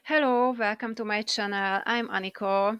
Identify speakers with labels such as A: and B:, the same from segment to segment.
A: Hello, welcome to my channel. I'm Aniko.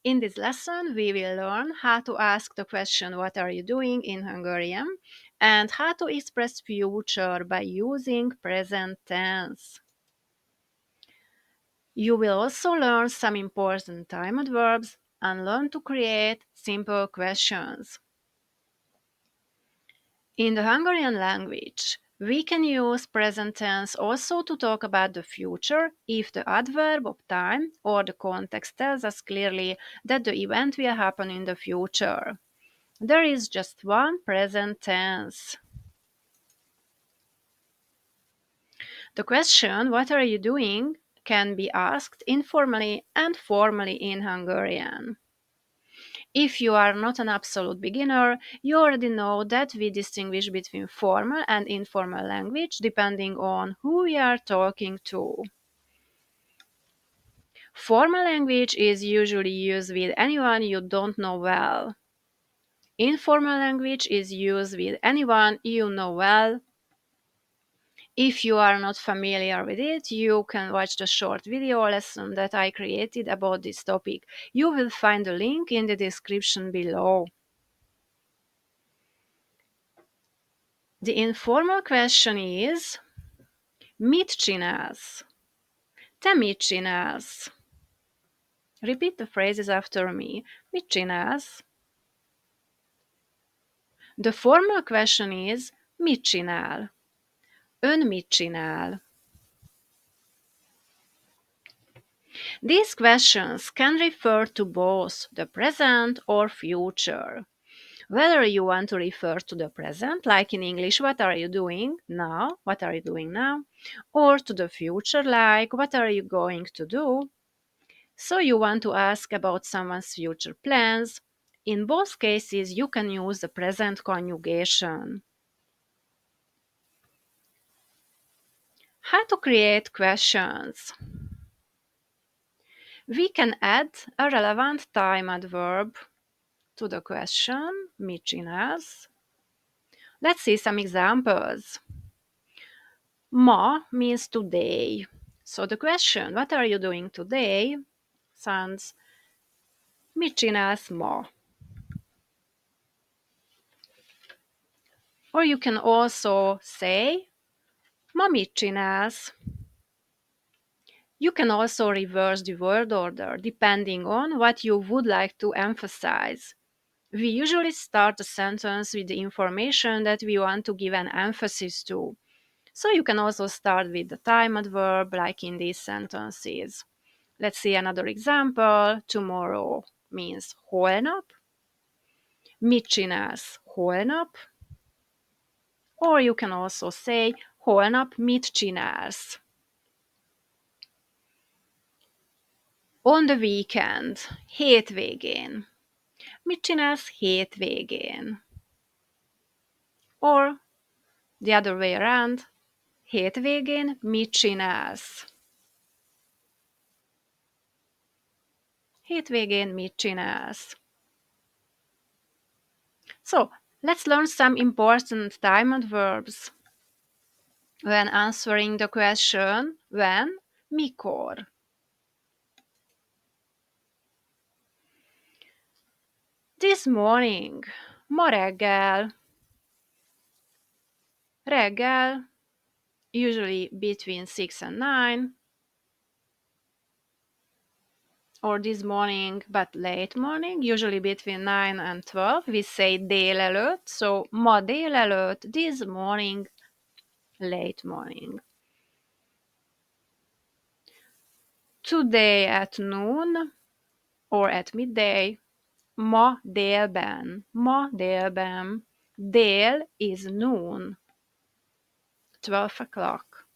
A: In this lesson, we will learn how to ask the question "What are you doing?" in Hungarian and how to express future by using present tense. You will also learn some important time adverbs and learn to create simple questions. In the Hungarian language, we can use present tense also to talk about the future if the adverb of time or the context tells us clearly that the event will happen in the future. There is just one present tense. The question, "What are you doing?" can be asked informally and formally in Hungarian. If you are not an absolute beginner, you already know that we distinguish between formal and informal language depending on who we are talking to. Formal language is usually used with anyone you don't know well. Informal language is used with anyone you know well. If you are not familiar with it, you can watch the short video lesson that I created about this topic. You will find the link in the description below. The informal question is: Mit csinálsz? Te mit csinálsz? Repeat the phrases after me. Mit csinálsz? The formal question is: Mit csinál? Ön mit csinál? These questions can refer to both the present or future. Whether you want to refer to the present, like in English, "What are you doing now?" "What are you doing now?" or to the future, like "What are you going to do?" So you want to ask about someone's future plans. In both cases, you can use the present conjugation. How to create questions? We can add a relevant time adverb to the question, mit csinálsz? Let's see some examples. Ma means today. So the question, "What are you doing today?" sounds, mit csinálsz ma? Or you can also say, ma mit csinálsz? You can also reverse the word order depending on what you would like to emphasize. We usually start a sentence with the information that we want to give an emphasis to. So you can also start with the time adverb, like in these sentences. Let's see another example. Tomorrow means holnap. Mit csinálsz holnap? Or you can also say, holnap mit csinálsz? On the weekend, hétvégén. Mit csinálsz hétvégén? Or the other way around, hétvégén mit csinálsz? Hétvégén mit csinálsz? So, let's learn some important time adverbs when answering the question when, mikor. This morning, ma reggel. Reggel, usually between 6 and 9. Or this morning, but late morning, usually between 9 and 12. We say délelőtt, so ma délelőtt, this morning, late morning. Today at noon or at midday, ma délben, ma délben. Dél is noon, 12 o'clock.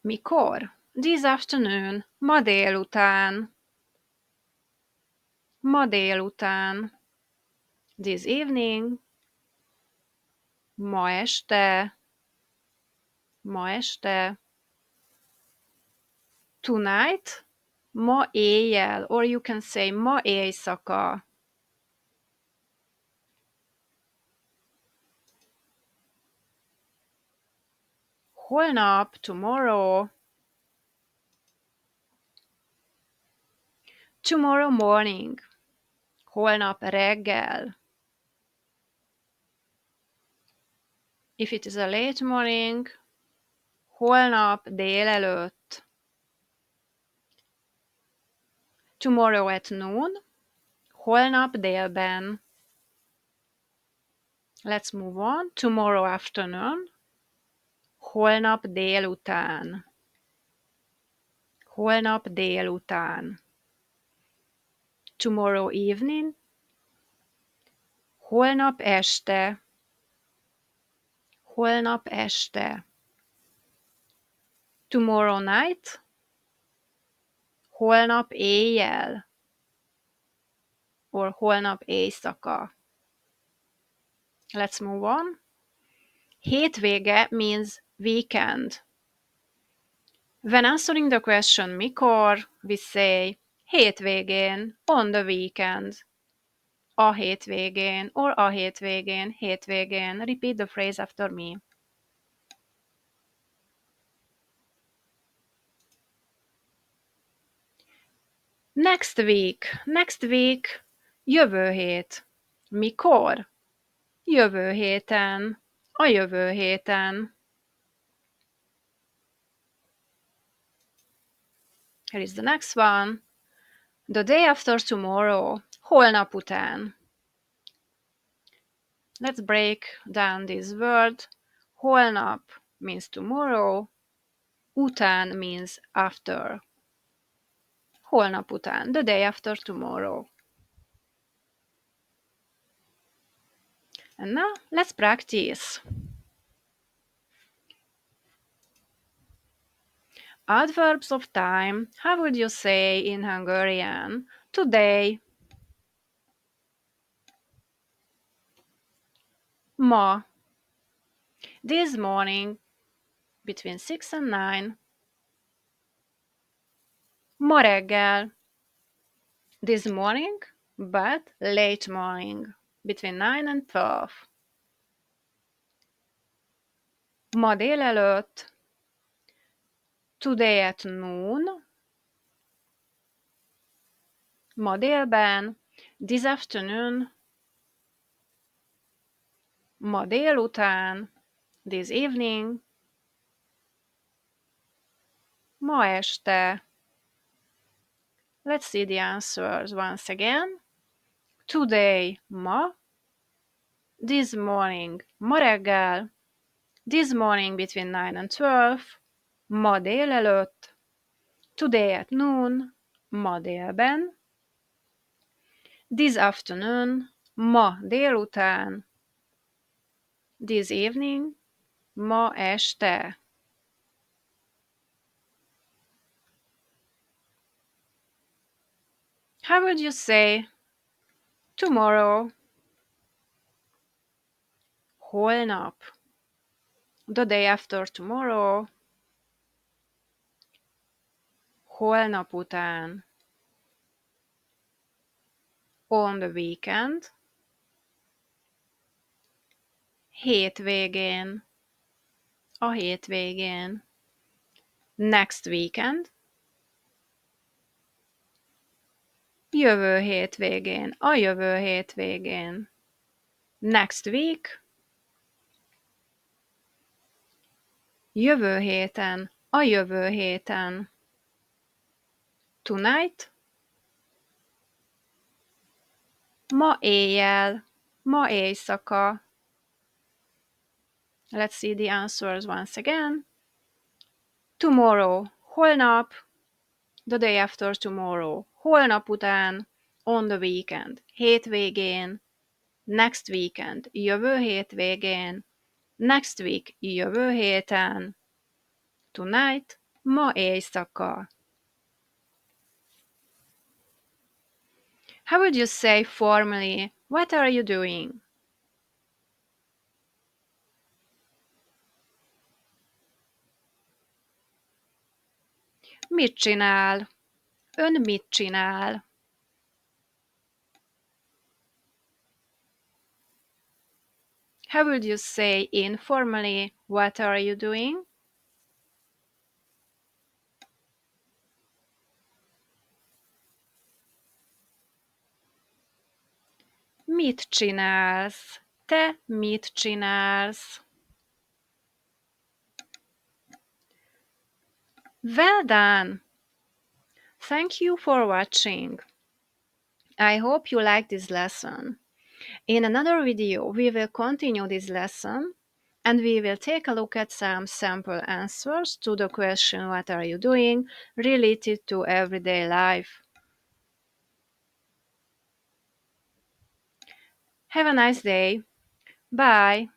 A: Mikor? This afternoon, ma délután. Ma délután. This evening, ma este. Ma este. Tonight, ma éjjel, or you can say ma éjszaka. Holnap, tomorrow. Tomorrow morning. Holnap reggel. If it is a late morning, holnap délelőtt. Tomorrow at noon. Holnap délben. Let's move on. Tomorrow afternoon. Holnap délután. Holnap délután. Tomorrow evening. Holnap este. Holnap este. Tomorrow night. Holnap éjjel. Or holnap éjszaka. Let's move on. Hétvége means weekend. When answering the question mikor, we say hétvégén, on the weekend. A hétvégén, or a hétvégén, hétvégén. Repeat the phrase after me. Next week. Next week. Jövő hét. Mikor? Jövő héten. A jövő héten. Here is the next one. The day after tomorrow. Holnap után. Let's break down this word. Holnap means tomorrow. Után means after. Holnap után. The day after tomorrow. And now let's practice. Adverbs of time. How would you say in Hungarian? Today. Ma. This morning. Between 6 and 9. Ma reggel. This morning, but late morning. Between 9 and 12. Ma délelőtt. Today at noon. Ma délben. This afternoon. Ma délután. This evening. Ma este. Let's see the answers once again. Today, ma. This morning, ma reggel. This morning between 9 and 12. Ma délelőtt. Today at noon. Ma délben. This afternoon. Ma délután. This evening. Ma este. How would you say tomorrow? Holnap. The day after tomorrow. Holnap után. On the weekend. Hétvégén. A hétvégén. Next weekend. Jövő hétvégén. A jövő hétvégén. Next week. Jövő héten. A jövő héten. Tonight. Ma éjjel. Ma éjszaka. Let's see the answers once again. Tomorrow. Holnap. The day after tomorrow. Holnap után. On the weekend. Hétvégén. Next weekend. Jövő hétvégén. Next week. Jövő héten. Tonight. Ma éjszaka. How would you say formally, what are you doing? Mit csinál? Ön mit csinál? How would you say informally, what are you doing? Mit csinálsz? Te mit csinálsz? Well done! Thank you for watching. I hope you liked this lesson. In another video, we will continue this lesson and we will take a look at some sample answers to the question "What are you doing?" related to everyday life. Have a nice day. Bye.